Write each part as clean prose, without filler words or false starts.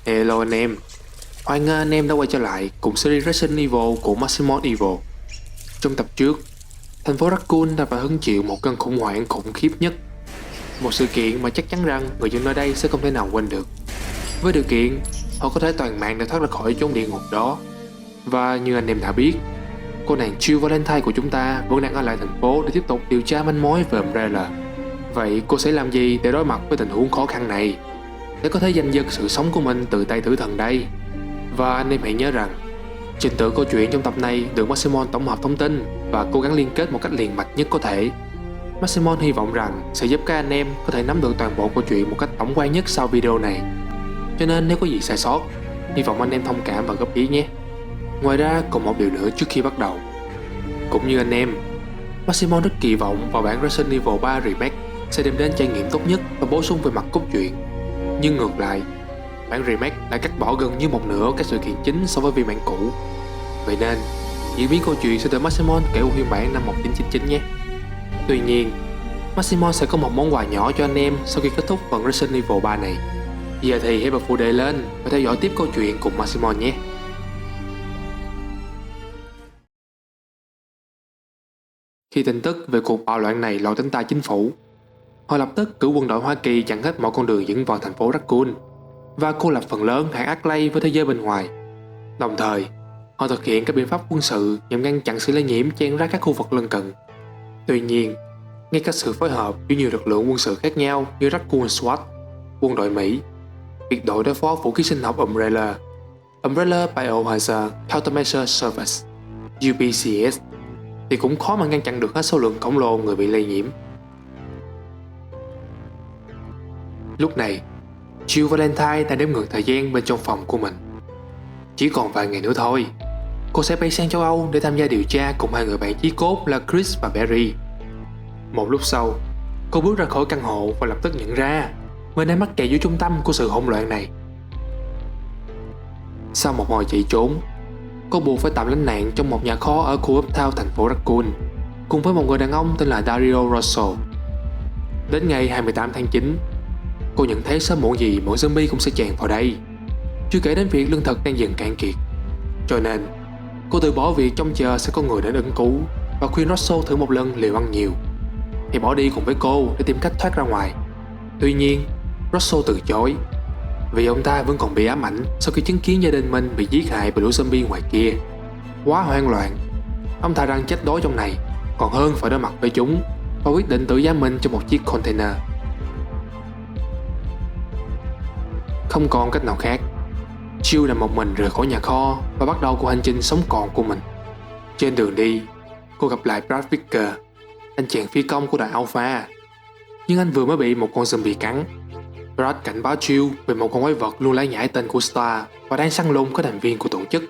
Hello anh em, hoan nghênh anh em đã quay trở lại cùng series Resident Evil của Maximum Evil. Trong tập trước, thành phố Raccoon đã phải hứng chịu một cơn khủng hoảng khủng khiếp nhất. Một sự kiện mà chắc chắn rằng người dân nơi đây sẽ không thể nào quên được. Với điều kiện, họ có thể toàn mạng để thoát ra khỏi chốn địa ngục đó. Và như anh em đã biết, cô nàng Jill Valentine của chúng ta vẫn đang ở lại thành phố để tiếp tục điều tra manh mối về Umbrella. Vậy cô sẽ làm gì để đối mặt với tình huống khó khăn này, để có thể giành giật sự sống của mình từ tay tử thần đây? Và anh em hãy nhớ rằng trình tự câu chuyện trong tập này được Maximon tổng hợp thông tin và cố gắng liên kết một cách liền mạch nhất có thể. Maximon hy vọng rằng sẽ giúp các anh em có thể nắm được toàn bộ câu chuyện một cách tổng quan nhất sau video này. Cho nên nếu có gì sai sót, hy vọng anh em thông cảm và góp ý nhé. Ngoài ra còn một điều nữa trước khi bắt đầu. Cũng như anh em, Maximon rất kỳ vọng vào bản Resident Evil 3 Remake sẽ đem đến trải nghiệm tốt nhất và bổ sung về mặt cốt truyện. Nhưng ngược lại, bản remake đã cắt bỏ gần như một nửa các sự kiện chính so với phiên bản cũ. Vậy nên, diễn biến câu chuyện sẽ từ Maximon kể qua phiên bản năm 1999 nhé. Tuy nhiên, Maximon sẽ có một món quà nhỏ cho anh em sau khi kết thúc phần Resident Evil 3 này. Giờ thì hãy bật phụ đề lên và theo dõi tiếp câu chuyện cùng Maximon nhé. Khi tin tức về cuộc bạo loạn này lọt đến tai chính phủ, họ lập tức cử quân đội Hoa Kỳ chặn hết mọi con đường dẫn vào thành phố Raccoon và cô lập phần lớn hãng Arklay với thế giới bên ngoài. Đồng thời, họ thực hiện các biện pháp quân sự nhằm ngăn chặn sự lây nhiễm chen ra các khu vực lân cận. Tuy nhiên, ngay cả sự phối hợp giữa nhiều lực lượng quân sự khác nhau như Raccoon SWAT, quân đội Mỹ, biệt đội đối phó vũ khí sinh học Umbrella Biohazard Countermeasure Service, UBCS, thì cũng khó mà ngăn chặn được hết số lượng khổng lồ người bị lây nhiễm. Lúc này, Jill Valentine đang đếm ngược thời gian bên trong phòng của mình. Chỉ còn vài ngày nữa thôi, cô sẽ bay sang châu Âu để tham gia điều tra cùng hai người bạn chí cốt là Chris và Barry. Một lúc sau, cô bước ra khỏi căn hộ và lập tức nhận ra mình đang mắc kẹt giữa trung tâm của sự hỗn loạn này. Sau một hồi chạy trốn, cô buộc phải tạm lánh nạn trong một nhà kho ở khu uptown thành phố Raccoon cùng với một người đàn ông tên là Dario Rosso. Đến ngày 28 tháng 9, cô nhận thấy sớm muộn gì bọn zombie cũng sẽ tràn vào đây, chưa kể đến việc lương thực đang dần cạn kiệt. Cho nên, cô từ bỏ việc trông chờ sẽ có người đến ứng cứu và khuyên Rosso thử một lần liều ăn nhiều, thì bỏ đi cùng với cô để tìm cách thoát ra ngoài. Tuy nhiên, Rosso từ chối, vì ông ta vẫn còn bị ám ảnh sau khi chứng kiến gia đình mình bị giết hại bởi lũ zombie ngoài kia. Quá hoang loạn, ông thà rằng chết đói trong này còn hơn phải đối mặt với chúng, và quyết định tự giam mình trong một chiếc container. Không còn cách nào khác, Jill nằm một mình rời khỏi nhà kho và bắt đầu cuộc hành trình sống còn của mình. Trên đường đi, cô gặp lại Brad Vicker, anh chàng phi công của đoàn Alpha. Nhưng anh vừa mới bị một con zombie cắn. Brad cảnh báo Jill về một con quái vật luôn lái nhải tên của Star và đang săn lùng các thành viên của tổ chức.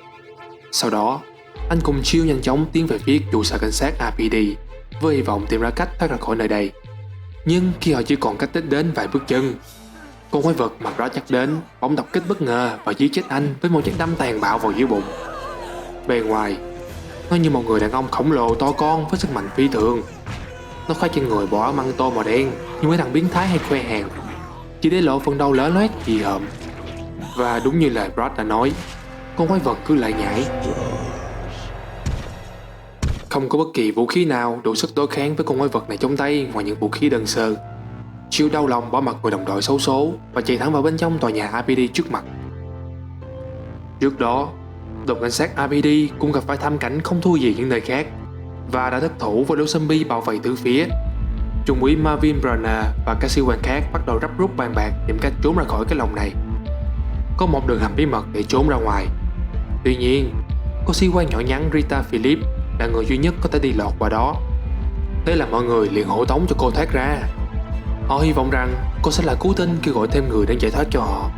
Sau đó, anh cùng Jill nhanh chóng tiến về phía trụ sở cảnh sát RPD với hy vọng tìm ra cách thoát ra khỏi nơi đây. Nhưng khi họ chỉ còn cách đích đến vài bước chân, con quái vật mà Brad nhắc đến bỗng tập kích bất ngờ và giết chết anh với một nhát đâm tàn bạo vào giữa bụng. Bề ngoài, nó như một người đàn ông khổng lồ to con với sức mạnh phi thường. Nó khoác trên người bộ áo măng tô màu đen như mấy thằng biến thái hay khoe hàng, chỉ để lộ phần đầu lở loét dị hợm. Và đúng như lời Brad đã nói, con quái vật cứ lại nhảy. Không có bất kỳ vũ khí nào đủ sức đối kháng với con quái vật này trong tay ngoài những vũ khí đơn sơ. Jill đau lòng bỏ mặc người đồng đội xấu số và chạy thẳng vào bên trong tòa nhà RPD trước mặt. Trước đó, đội cảnh sát RPD cũng gặp phải thảm cảnh không thua gì những nơi khác và đã thất thủ với lũ zombie bao vây tứ phía. Trung úy Marvin Brenner và các sĩ quan khác bắt đầu rắp rút bàn bạc tìm cách trốn ra khỏi cái lồng này. Có một đường hầm bí mật để trốn ra ngoài. Tuy nhiên, có sĩ quan nhỏ nhắn Rita Phillips là người duy nhất có thể đi lọt qua đó. Thế là mọi người liền hộ tống cho cô thoát ra. Họ hy vọng rằng cô sẽ là cứu tinh kêu gọi thêm người đến giải thoát cho họ.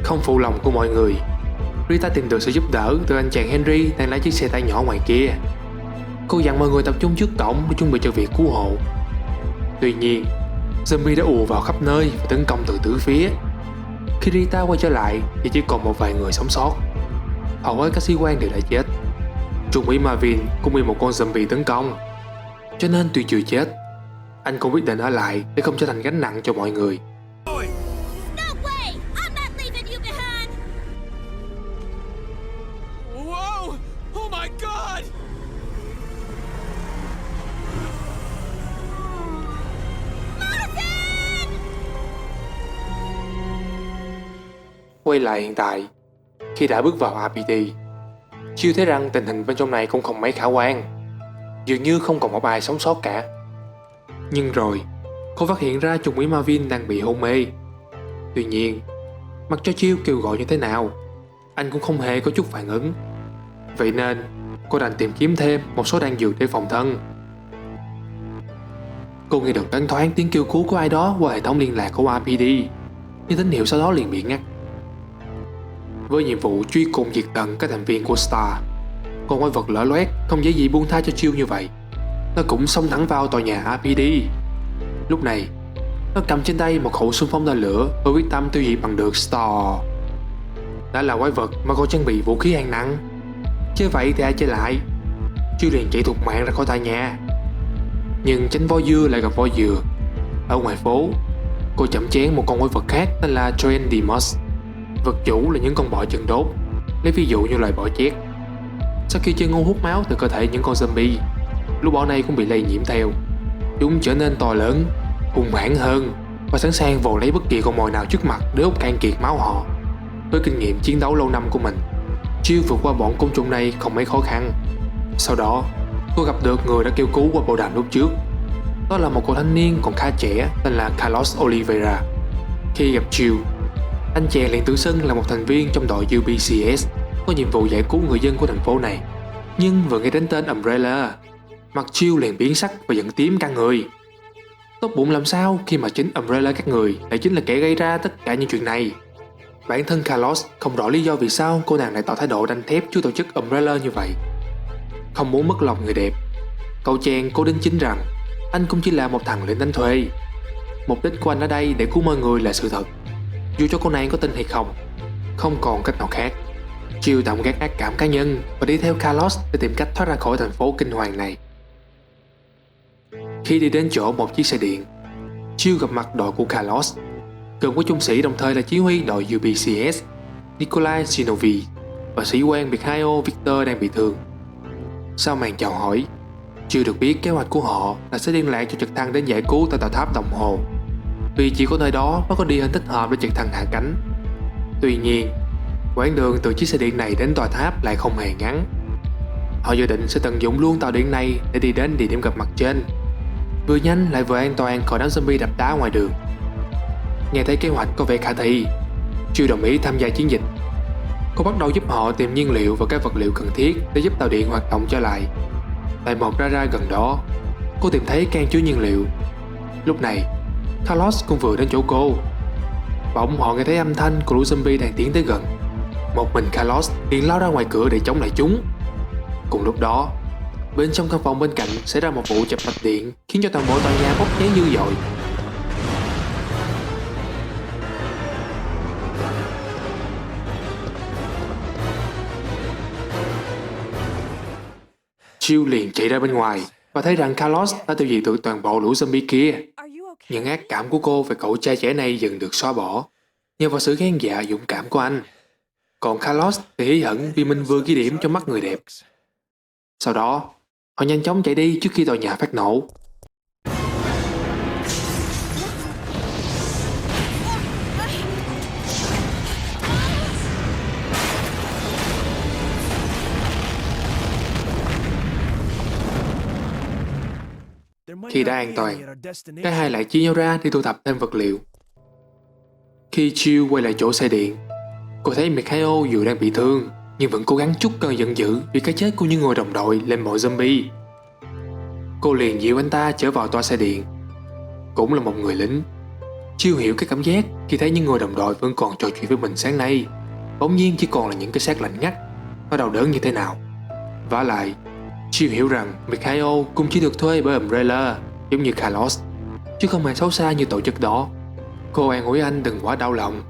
Không phụ lòng của mọi người, Rita tìm được sự giúp đỡ từ anh chàng Henry đang lái chiếc xe tải nhỏ ngoài kia. Cô dặn mọi người tập trung trước cổng để chuẩn bị cho việc cứu hộ. Tuy nhiên, zombie đã ùa vào khắp nơi và tấn công từ tứ phía. Khi Rita quay trở lại thì chỉ còn một vài người sống sót. Hầu hết các sĩ quan đều đã chết. Trung úy Marvin cũng bị một con zombie tấn công. Cho nên tuy chưa chết, anh cũng quyết định ở lại để không trở thành gánh nặng cho mọi người. quay lại hiện tại. Khi đã bước vào RPD, Chiêu thấy rằng tình hình bên trong này cũng không mấy khả quan. Dường như không còn một ai sống sót cả. Nhưng rồi, cô phát hiện ra Trung úy Marvin đang bị hôn mê. Tuy nhiên, mặc cho Chiêu kêu gọi như thế nào, anh cũng không hề có chút phản ứng. Vậy nên, cô đành tìm kiếm thêm một số đan dược để phòng thân. Cô nghe được loáng thoáng tiếng kêu cứu của ai đó qua hệ thống liên lạc của RPD, nhưng tín hiệu sau đó liền bị ngắt. Với nhiệm vụ truy cùng diệt tận các thành viên của STAR, con quái vật lở loét không dễ gì buông tha cho Chiêu như vậy. Nó cũng xông thẳng vào tòa nhà RPD. Lúc này, nó cầm trên tay một khẩu xung phong tên lửa với quyết tâm tiêu diệt bằng được STAR. Đã là quái vật mà còn trang bị vũ khí hạng nặng, chứ vậy thì ai chơi lại. Chiêu liền chạy thục mạng ra khỏi tòa nhà. Nhưng tránh voi dưa lại gặp voi dừa. Ở ngoài phố, cô chạm chén một con quái vật khác tên là Troendimus. Vật chủ là những con bọ chân đốt, lấy ví dụ như loài bọ chét. Sau khi chơi ngu hút máu từ cơ thể những con zombie, lũ bọ này cũng bị lây nhiễm theo. Chúng trở nên to lớn, hung hãn hơn và sẵn sàng vồ lấy bất kỳ con mồi nào trước mặt để hút cạn kiệt máu họ. Với kinh nghiệm chiến đấu lâu năm của mình, Chiêu vượt qua bọn côn trùng này không mấy khó khăn. Sau đó, cô gặp được người đã kêu cứu qua bộ đàm lúc trước. Đó là một cậu thanh niên còn khá trẻ tên là Carlos Oliveira. Khi gặp Chiêu, anh chàng liền tự xưng là một thành viên trong đội UBCS có nhiệm vụ giải cứu người dân của thành phố này. Nhưng vừa nghe đến tên Umbrella, mặt Chiêu liền biến sắc và giận tím cả người. Tốt bụng làm sao khi mà chính Umbrella các người lại chính là kẻ gây ra tất cả những chuyện này. Bản thân Carlos không rõ lý do vì sao cô nàng lại tỏ thái độ đanh thép trước tổ chức Umbrella như vậy. Không muốn mất lòng người đẹp, cậu chàng cố đính chính rằng anh cũng chỉ là một thằng lính đánh thuê. Mục đích của anh ở đây để cứu mọi người là sự thật, dù cho cô nàng có tin hay không. Không còn cách nào khác, Chiêu tạm gác ác cảm cá nhân và đi theo Carlos để tìm cách thoát ra khỏi thành phố kinh hoàng này. Khi đi đến chỗ một chiếc xe điện, Chiêu gặp mặt đội của Carlos, gồm có trung sĩ đồng thời là chỉ huy đội UBCS Nikolai Sinovi và sĩ quan Mikhail Victor đang bị thương. Sau màn chào hỏi, Chiêu được biết kế hoạch của họ là sẽ liên lạc cho trực thăng đến giải cứu tại tòa tháp đồng hồ, vì chỉ có nơi đó mới có địa hình thích hợp để trực thăng hạ cánh. Tuy nhiên, quãng đường từ chiếc xe điện này đến tòa tháp lại không hề ngắn. Họ dự định sẽ tận dụng luôn tàu điện này để đi đến địa điểm gặp mặt trên, vừa nhanh lại vừa an toàn khỏi đám zombie đập đá ngoài đường. Nghe thấy kế hoạch có vẻ khả thi, Chiêu đồng ý tham gia chiến dịch. Cô bắt đầu giúp họ tìm nhiên liệu và các vật liệu cần thiết để giúp tàu điện hoạt động trở lại. Tại một gara gần đó, cô tìm thấy can chứa nhiên liệu. Lúc này, Carlos cũng vừa đến chỗ cô. Bỗng họ nghe thấy âm thanh của lũ zombie đang tiến tới gần. Một mình Carlos liền lao ra ngoài cửa để chống lại chúng. Cùng lúc đó, bên trong căn phòng bên cạnh xảy ra một vụ chập mạch điện khiến cho toàn bộ tòa nhà bốc cháy dữ dội. Chiêu liền chạy ra bên ngoài và thấy rằng Carlos đã tiêu diệt được toàn bộ lũ zombie kia. Những ác cảm của cô về cậu trai trẻ này dần được xóa bỏ nhờ vào sự gan dạ dũng cảm của anh. Còn Carlos thì hí hửng vì mình vừa ghi điểm cho mắt người đẹp. Sau đó, họ nhanh chóng chạy đi trước khi tòa nhà phát nổ. Khi đã an toàn, cả hai lại chia nhau ra đi thu thập thêm vật liệu. Khi Chiêu quay lại chỗ xe điện, cô thấy Mikhail dù đang bị thương nhưng vẫn cố gắng trút cơn giận dữ vì cái chết của những người đồng đội lên mọi zombie. Cô liền dìu anh ta chở vào toa xe điện. Cũng là một người lính, Chiêu hiểu cái cảm giác khi thấy những người đồng đội vẫn còn trò chuyện với mình sáng nay bỗng nhiên chỉ còn là những cái xác lạnh ngắt. Nó đau đớn như thế nào. Vả lại, Chiêu hiểu rằng Mikhail cũng chỉ được thuê bởi Umbrella giống như Carlos, chứ không hề xấu xa như tổ chức đó. Cô an ủi anh đừng quá đau lòng,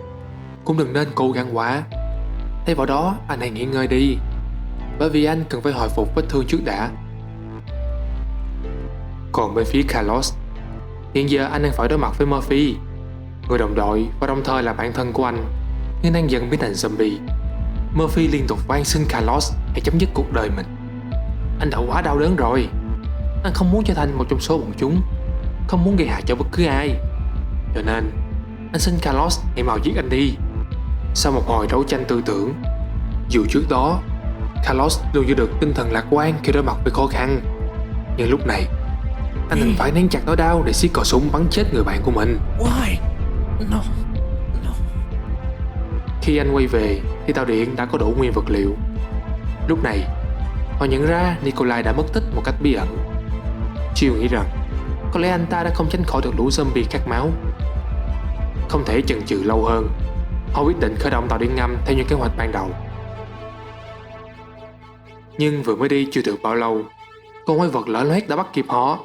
cũng đừng nên cố gắng quá. Thay vào đó anh hãy nghỉ ngơi đi, bởi vì anh cần phải hồi phục vết thương trước đã. Còn bên phía Carlos, hiện giờ anh đang phải đối mặt với Murphy, người đồng đội và đồng thời là bạn thân của anh, nhưng đang dần biến thành zombie. Murphy liên tục van xin Carlos hãy chấm dứt cuộc đời mình. Anh đã quá đau đớn rồi. Anh không muốn trở thành một trong số bọn chúng, không muốn gây hại cho bất cứ ai. Cho nên anh xin Carlos hãy mau giết anh đi. Sau một hồi đấu tranh tư tưởng, dù trước đó Carlos luôn giữ được tinh thần lạc quan khi đối mặt với khó khăn, nhưng lúc này anh đành phải nén chặt nỗi đau để siết cò súng bắn chết người bạn của mình. Why? No. Khi anh quay về thì tàu điện đã có đủ nguyên vật liệu. Lúc này họ nhận ra Nikolai đã mất tích một cách bí ẩn. Jill nghĩ rằng có lẽ anh ta đã không tránh khỏi được lũ zombie khát máu. Không thể chần chừ lâu hơn, họ quyết định khởi động tàu điện ngầm theo như kế hoạch ban đầu. Nhưng vừa mới đi chưa được bao lâu, con quái vật lở loét đã bắt kịp họ.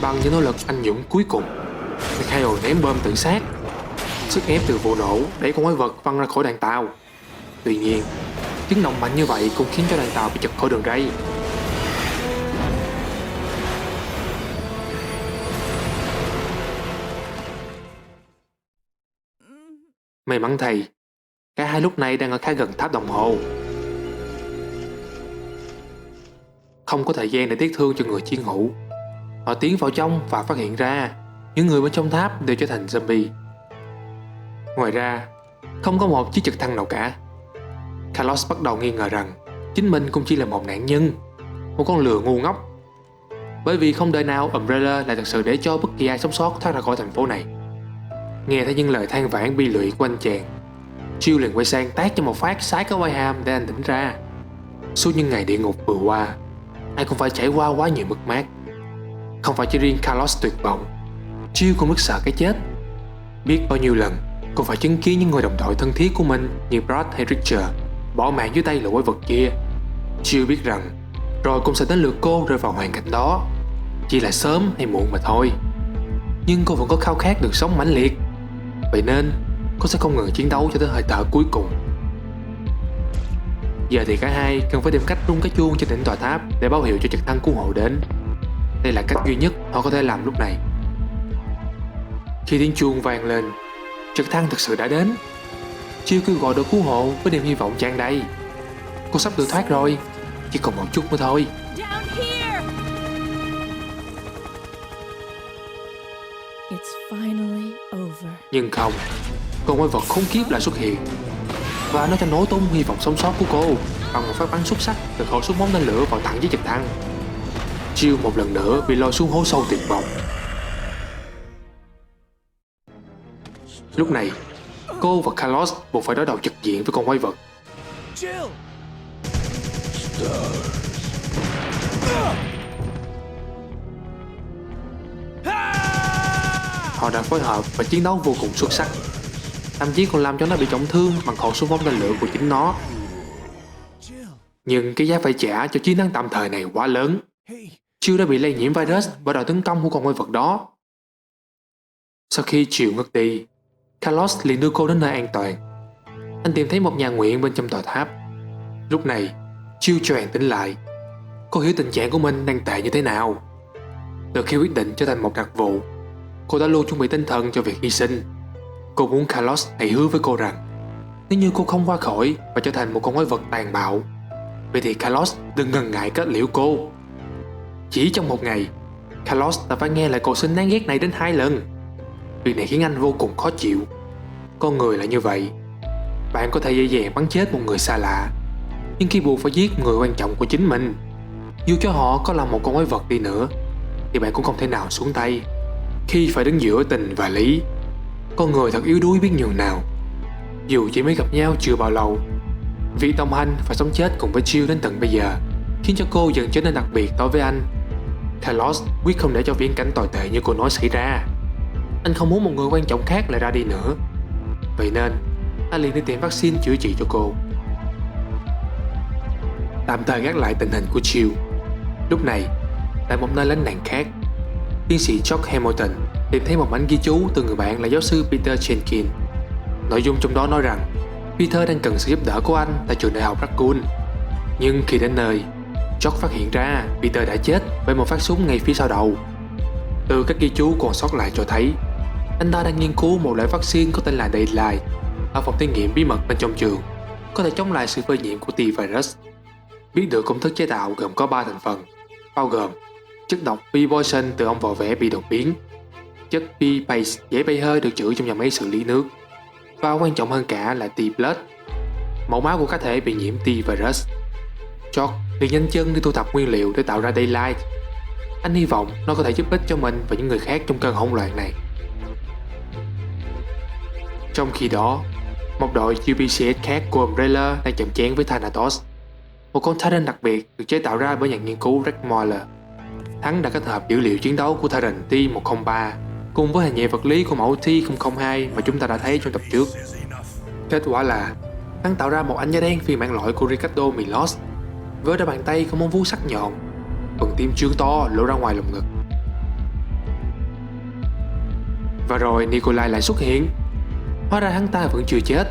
Bằng những nỗ lực anh dũng cuối cùng, Mikhail ném bom tự sát. Sức ép từ vụ nổ đẩy con quái vật văng ra khỏi đoàn tàu. Tuy nhiên, chấn động mạnh như vậy cũng khiến cho đoàn tàu bị giật khỏi đường ray. May mắn thay, cả hai lúc này đang ở khá gần tháp đồng hồ. Không có thời gian để tiếc thương cho người chiến hữu. Họ tiến vào trong và phát hiện ra những người bên trong tháp đều trở thành zombie. Ngoài ra, không có một chiếc trực thăng nào cả. Carlos bắt đầu nghi ngờ rằng chính mình cũng chỉ là một nạn nhân, một con lừa ngu ngốc. Bởi vì không đời nào Umbrella lại thật sự để cho bất kỳ ai sống sót thoát ra khỏi thành phố này. Nghe thấy những lời than vãn bi lụy của anh chàng, Jill liền quay sang tát cho một phát sái cái vai hàm để anh tỉnh ra. Suốt những ngày địa ngục vừa qua, ai cũng phải trải qua quá nhiều mất mát. Không phải chỉ riêng Carlos tuyệt vọng, Jill cũng rất sợ cái chết. Biết bao nhiêu lần cô phải chứng kiến những người đồng đội thân thiết của mình như Brad hay Richard bỏ mạng dưới tay lũ quái vật kia. Jill biết rằng rồi cũng sẽ đến lượt cô rơi vào hoàn cảnh đó, chỉ là sớm hay muộn mà thôi. Nhưng cô vẫn có khao khát được sống mãnh liệt, vậy nên cô sẽ không ngừng chiến đấu cho tới hơi thở cuối cùng. Giờ thì cả hai cần phải tìm cách rung cái chuông trên đỉnh tòa tháp để báo hiệu cho trực thăng cứu hộ đến. Đây là cách duy nhất họ có thể làm lúc này. Khi tiếng chuông vang lên, trực thăng thực sự đã đến. Jill kêu gọi đội cứu hộ với niềm hy vọng tràn đầy. Cô sắp được thoát rồi, chỉ còn một chút nữa thôi. Down here. It's finally over. Nhưng không, con quái vật khốn kiếp lại xuất hiện và nó cho nổ tung hy vọng sống sót của cô bằng một phát bắn xuất sắc từ khẩu súng bóng tên lửa vào thẳng dưới trực thăng. Jill một lần nữa bị lôi xuống hố sâu tuyệt vọng. Lúc này, cô và Carlos buộc phải đối đầu trực diện với con quái vật. Jill. Họ đã phối hợp và chiến đấu vô cùng xuất sắc, thậm chí còn làm cho nó bị trọng thương bằng khẩu súng bóng tên lửa của chính nó. Nhưng cái giá phải trả cho chiến thắng tạm thời này quá lớn. Jill đã bị lây nhiễm virus và đòn tấn công của con quái vật đó. Sau khi Jill ngất đi, Carlos liền đưa cô đến nơi an toàn. Anh tìm thấy một nhà nguyện bên trong tòa tháp. Lúc này, Jill choàng tỉnh lại. Cô hiểu tình trạng của mình đang tệ như thế nào. Từ khi quyết định trở thành một đặc vụ, cô đã luôn chuẩn bị tinh thần cho việc hy sinh. Cô muốn Carlos hãy hứa với cô rằng nếu như cô không qua khỏi và trở thành một con quái vật tàn bạo, vậy thì Carlos đừng ngần ngại kết liễu cô. Chỉ trong một ngày, Carlos đã phải nghe lại câu xin đáng ghét này đến 2 lần. Việc này khiến anh vô cùng khó chịu. Con người là như vậy, bạn có thể dễ dàng bắn chết một người xa lạ, nhưng khi buộc phải giết người quan trọng của chính mình, dù cho họ có là một con quái vật đi nữa, thì bạn cũng không thể nào xuống tay. Khi phải đứng giữa tình và lý, con người thật yếu đuối biết nhường nào. Dù chỉ mới gặp nhau chưa bao lâu, việc đồng hành và sống chết cùng với Jill đến tận bây giờ khiến cho cô dần trở nên đặc biệt đối với anh. Carlos quyết không để cho viễn cảnh tồi tệ như cô nói xảy ra. Anh không muốn một người quan trọng khác lại ra đi nữa. Vậy nên anh liền đi tìm vaccine chữa trị cho cô. Tạm thời gác lại tình hình của Jill. Lúc này, tại một nơi lánh nạn khác, tiến sĩ George Hamilton tìm thấy một bản ghi chú từ người bạn là giáo sư Peter Jenkins. Nội dung trong đó nói rằng Peter đang cần sự giúp đỡ của anh tại trường đại học Raccoon. Nhưng khi đến nơi, George phát hiện ra Peter đã chết với một phát súng ngay phía sau đầu. Từ các ghi chú còn sót lại cho thấy anh ta đang nghiên cứu một loại vaccine có tên là Daylight ở phòng thí nghiệm bí mật bên trong trường, có thể chống lại sự phơi nhiễm của T-Virus. Biết được công thức chế tạo gồm có 3 thành phần, bao gồm chất độc P-Poison từ ong vò vẽ bị đột biến, chất P-Paste dễ bay hơi được trữ trong nhà máy xử lý nước, và quan trọng hơn cả là T-Blood, mẫu máu của cá thể bị nhiễm T-Virus. George liền nhanh chân đi thu thập nguyên liệu để tạo ra Daylight. Anh hy vọng nó có thể giúp ích cho mình và những người khác trong cơn hỗn loạn này. Trong khi đó, một đội UPCS khác của Umbrella đang chạm trán với Thanatos, một con Tyrant đặc biệt được chế tạo ra bởi nhà nghiên cứu Rex Moller. Hắn đã kết hợp dữ liệu chiến đấu của Tyrant T-103 cùng với hình dạng vật lý của mẫu T-002 mà chúng ta đã thấy trong tập trước. Kết quả là hắn tạo ra một anh da đen phiên bản lõi của Ricardo Milos với đôi bàn tay có móng vuốt sắc nhọn, phần tim trương to lộ ra ngoài lồng ngực. Và rồi Nikolai lại xuất hiện. Hóa ra hắn ta vẫn chưa chết.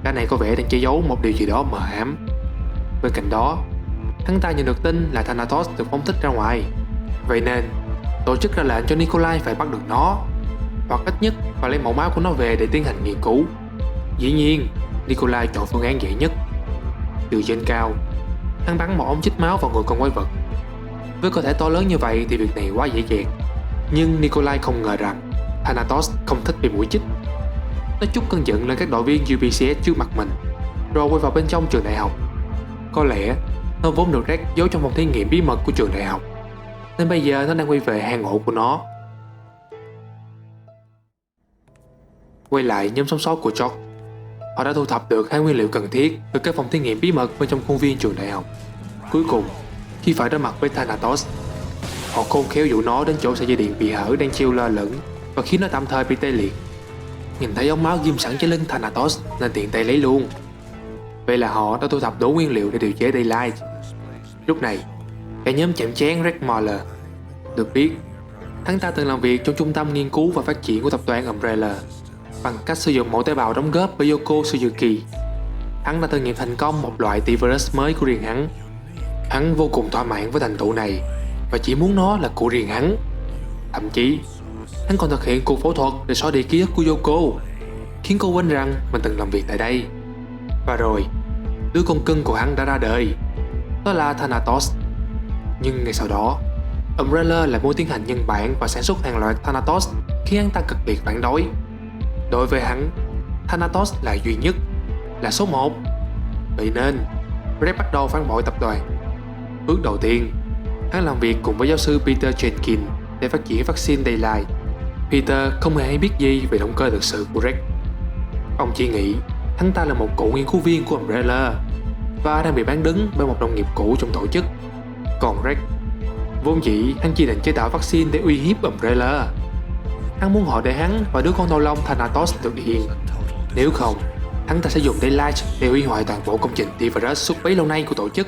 Gã này có vẻ đang che giấu một điều gì đó mờ ám. Bên cạnh đó, hắn ta nhận được tin là Thanatos được phóng thích ra ngoài. Vậy nên, tổ chức ra lệnh cho Nikolai phải bắt được nó, hoặc ít nhất phải lấy mẫu máu của nó về để tiến hành nghiên cứu. Dĩ nhiên, Nikolai chọn phương án dễ nhất. Từ trên cao, hắn bắn một ống chích máu vào người con quái vật. Với cơ thể to lớn như vậy thì việc này quá dễ dàng. Nhưng Nikolai không ngờ rằng Thanatos không thích bị mũi chích. Nó trút cơn giận lên các đội viên UPCS trước mặt mình, rồi quay vào bên trong trường đại học. Có lẽ nó vốn được Rex giấu trong phòng thí nghiệm bí mật của trường đại học, nên bây giờ nó đang quay về hang ổ của nó. Quay lại nhóm sống sót của George. Họ đã thu thập được 2 nguyên liệu cần thiết từ các phòng thí nghiệm bí mật bên trong khuôn viên trường đại học. Cuối cùng, khi phải đối mặt với Thanatos, họ khôn khéo dụ nó đến chỗ sợi dây điện bị hở đang treo lơ lửng và khiến nó tạm thời bị tê liệt. Nhìn thấy ống máu ghim sẵn trên lưng Thanatos nên tiện tay lấy luôn. Vậy là họ đã thu thập đủ nguyên liệu để điều chế Daylight. Lúc này, cả nhóm chạm trán Rex Moller. Được biết, hắn ta từng làm việc trong trung tâm nghiên cứu và phát triển của tập đoàn Umbrella bằng cách sử dụng mẫu tế bào đóng góp bởi Yoko Suzuki. Hắn đã thử nghiệm thành công một loại T-Virus mới của riêng hắn. Hắn vô cùng thỏa mãn với thành tựu này và chỉ muốn nó là của riêng hắn. Thậm chí, hắn còn thực hiện cuộc phẫu thuật để xóa đi ký ức của Yoko, khiến cô quên rằng mình từng làm việc tại đây. Và rồi, đứa con cưng của hắn đã ra đời. Đó là Thanatos. Nhưng ngay sau đó, Umbrella lại muốn tiến hành nhân bản và sản xuất hàng loạt Thanatos khi hắn ta cực liệt phản đối. Đối với hắn, Thanatos là duy nhất, là số 1. Vậy nên, Rex bắt đầu phản bội tập đoàn. Bước đầu tiên, hắn làm việc cùng với giáo sư Peter Jenkins để phát triển vaccine Daylight. Peter không hề hay biết gì về động cơ thực sự của Rex. Ông chỉ nghĩ hắn ta là một cựu nghiên cứu viên của Umbrella và đang bị bán đứng bởi một đồng nghiệp cũ trong tổ chức. Còn Rex, vốn dĩ hắn chỉ định chế tạo vaccine để uy hiếp Umbrella. Hắn muốn họ để hắn và đứa con đầu lông Thanatos được yên. Nếu không, hắn ta sẽ dùng Daylight để hủy hoại toàn bộ công trình T-Virus suốt bấy lâu nay của tổ chức.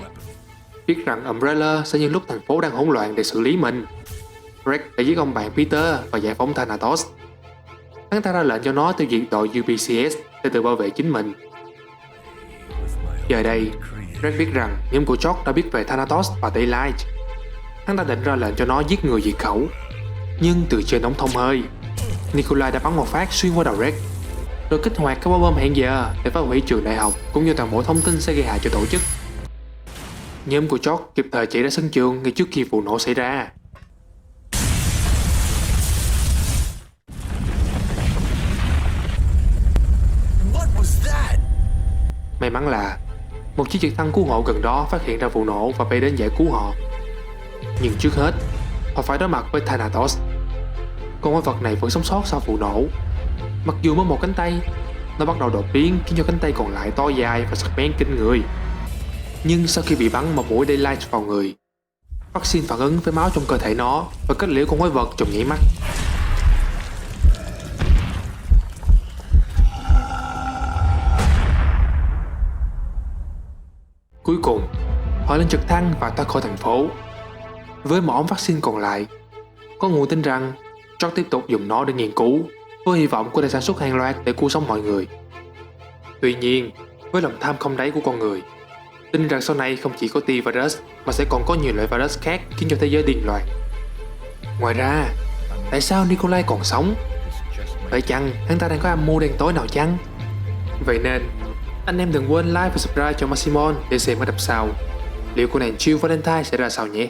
Biết rằng Umbrella sẽ nhân lúc thành phố đang hỗn loạn để xử lý mình, Rex đã giết ông bạn Peter và giải phóng Thanatos. Hắn ta ra lệnh cho nó tiêu diệt đội UPCS để tự bảo vệ chính mình. Giờ đây, Rex biết rằng nhóm của George đã biết về Thanatos và Daylight. Hắn ta định ra lệnh cho nó giết người diệt khẩu. Nhưng từ trên ống thông hơi, Nikolai đã bắn một phát xuyên qua đầu Rex, rồi kích hoạt các quả bom hẹn giờ để phá hủy trường đại học cũng như toàn bộ thông tin sẽ gây hại cho tổ chức. Nhóm của George kịp thời chạy ra sân trường ngay trước khi vụ nổ xảy ra. May mắn là một chiếc trực thăng cứu hộ gần đó phát hiện ra vụ nổ và bay đến giải cứu họ. Nhưng trước hết, họ phải đối mặt với Thanatos. Con quái vật này vẫn sống sót sau vụ nổ. Mặc dù mới một cánh tay, nó bắt đầu đột biến khiến cho cánh tay còn lại to dài và sắc bén kinh người. Nhưng sau khi bị bắn một mũi Daylight vào người, vaccine phản ứng với máu trong cơ thể nó và kết liễu con quái vật trong nhảy mắt. Cuối cùng, họ lên trực thăng và thoát khỏi thành phố. Với một ống vaccine còn lại, có nguồn tin rằng George tiếp tục dùng nó để nghiên cứu, với hy vọng có thể sản xuất hàng loạt để cứu sống mọi người. Tuy nhiên, với lòng tham không đáy của con người, tin rằng sau này không chỉ có T-Virus mà sẽ còn có nhiều loại virus khác khiến cho thế giới điên loạn. Ngoài ra, tại sao Nikolai còn sống? Phải chăng hắn ta đang có âm mưu đen tối nào chăng? Vậy nên, anh em đừng quên like và subscribe cho Maximon để xem ở tập sau. Liệu cô nàng Jill Valentine sẽ ra sao nhé?